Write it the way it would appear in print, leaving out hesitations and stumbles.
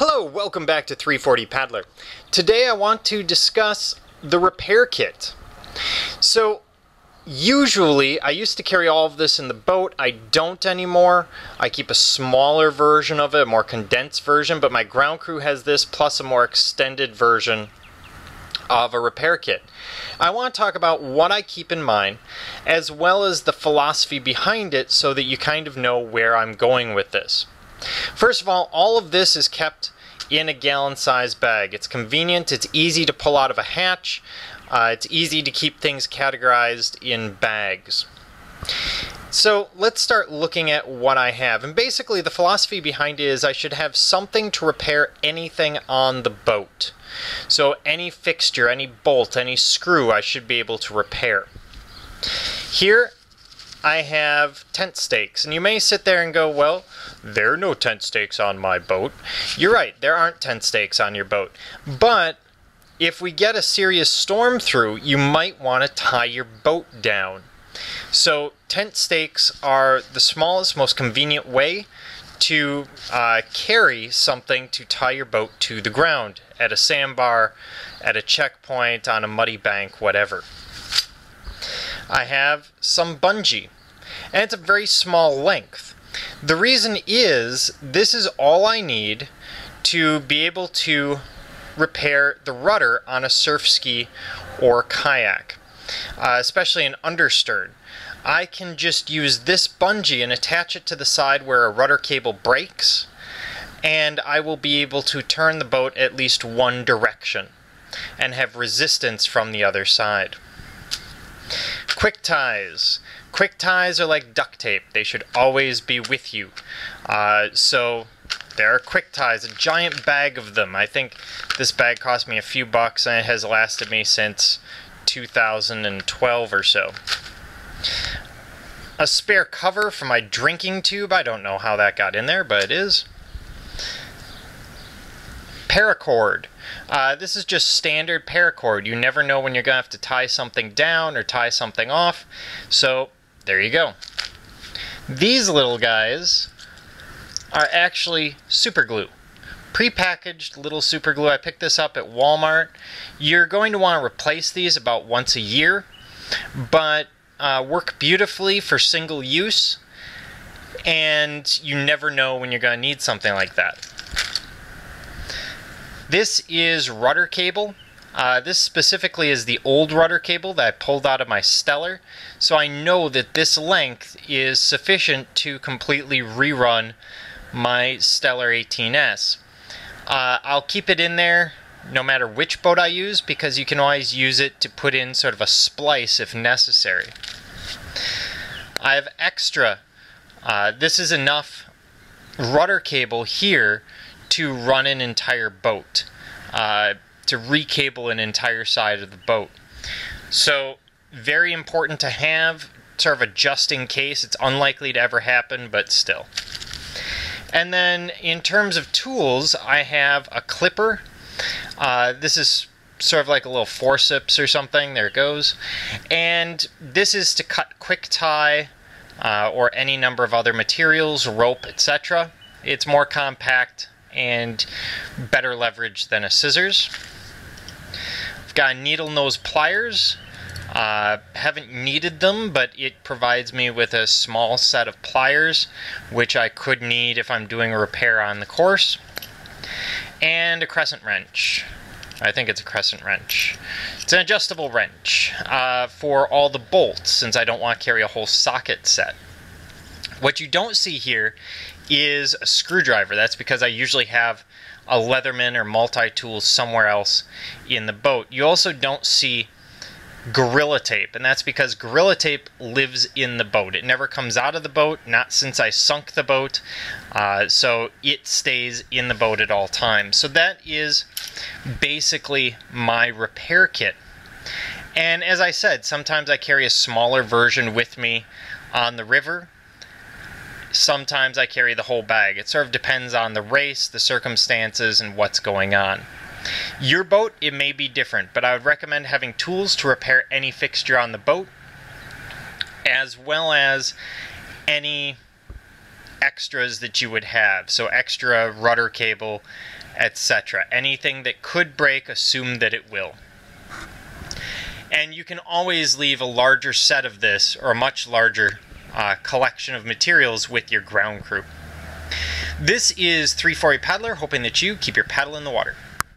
Hello, welcome back to 340 Paddler. Today I want to discuss the repair kit. So usually I used to carry all of this in the boat. I don't anymore. I keep a smaller version of it, a more condensed version, but my ground crew has this plus a more extended version of a repair kit. I want to talk about what I keep in mind as well as the philosophy behind it so that you kind of know where I'm going with this. First of all of this is kept in a gallon-sized bag. It's convenient, it's easy to pull out of a hatch, it's easy to keep things categorized in bags. So let's start looking at what I have. And basically the philosophy behind it is I should have something to repair anything on the boat. So any fixture, any bolt, any screw I should be able to repair. Here I have tent stakes, and you may sit there and go, well, there are no tent stakes on my boat. You're right, there aren't tent stakes on your boat. But if we get a serious storm through, you might want to tie your boat down. So tent stakes are the smallest, most convenient way to carry something to tie your boat to the ground, at a sandbar, at a checkpoint, on a muddy bank, whatever. I have some bungee, and it's a very small length. The reason is this is all I need to be able to repair the rudder on a surf ski or kayak, especially an understern. I can just use this bungee and attach it to the side where a rudder cable breaks, and I will be able to turn the boat at least one direction and have resistance from the other side. Quick ties. Quick ties are like duct tape. They should always be with you. So there are quick ties, a giant bag of them. I think this bag cost me a few bucks and it has lasted me since 2012 or so. A spare cover for my drinking tube. I don't know how that got in there, but it is. Paracord. This is just standard paracord. You never know when you're going to have to tie something down or tie something off. So there you go. These little guys are actually super glue. Pre-packaged little super glue. I picked this up at Walmart. You're going to want to replace these about once a year, but work beautifully for single use, and you never know when you're going to need something like that. This is rudder cable. This specifically is the old rudder cable that I pulled out of my Stellar, so I know that this length is sufficient to completely rerun my Stellar 18S. I'll keep it in there no matter which boat I use, because you can always use it to put in sort of a splice if necessary. I have extra. This is enough rudder cable here to run an entire boat, to recable an entire side of the boat. So very important to have, sort of a just in case. It's unlikely to ever happen, but still. And then in terms of tools, I have a clipper. This is sort of like a little forceps or something. There it goes. And this is to cut quick tie or any number of other materials, rope, etc. It's more compact and better leverage than a scissors. I've got needle nose pliers. Haven't needed them, but it provides me with a small set of pliers, which I could need if I'm doing a repair on the course. And a crescent wrench. I think it's a crescent wrench. It's an adjustable wrench for all the bolts, since I don't want to carry a whole socket set. What you don't see here is a screwdriver. That's because I usually have a Leatherman or multi-tool somewhere else in the boat. You also don't see Gorilla Tape, and that's because Gorilla Tape lives in the boat. It never comes out of the boat, not since I sunk the boat, so it stays in the boat at all times. So that is basically my repair kit. And as I said, sometimes I carry a smaller version with me on the river. Sometimes I carry the whole bag. It sort of depends on the race, the circumstances, and what's going on. Your boat, it may be different, but I would recommend having tools to repair any fixture on the boat, as well as any extras that you would have. So extra rudder cable, etc. Anything that could break, assume that it will. And you can always leave a larger set of this, or a much larger collection of materials with your ground crew. This is 340 Paddler, hoping that you keep your paddle in the water.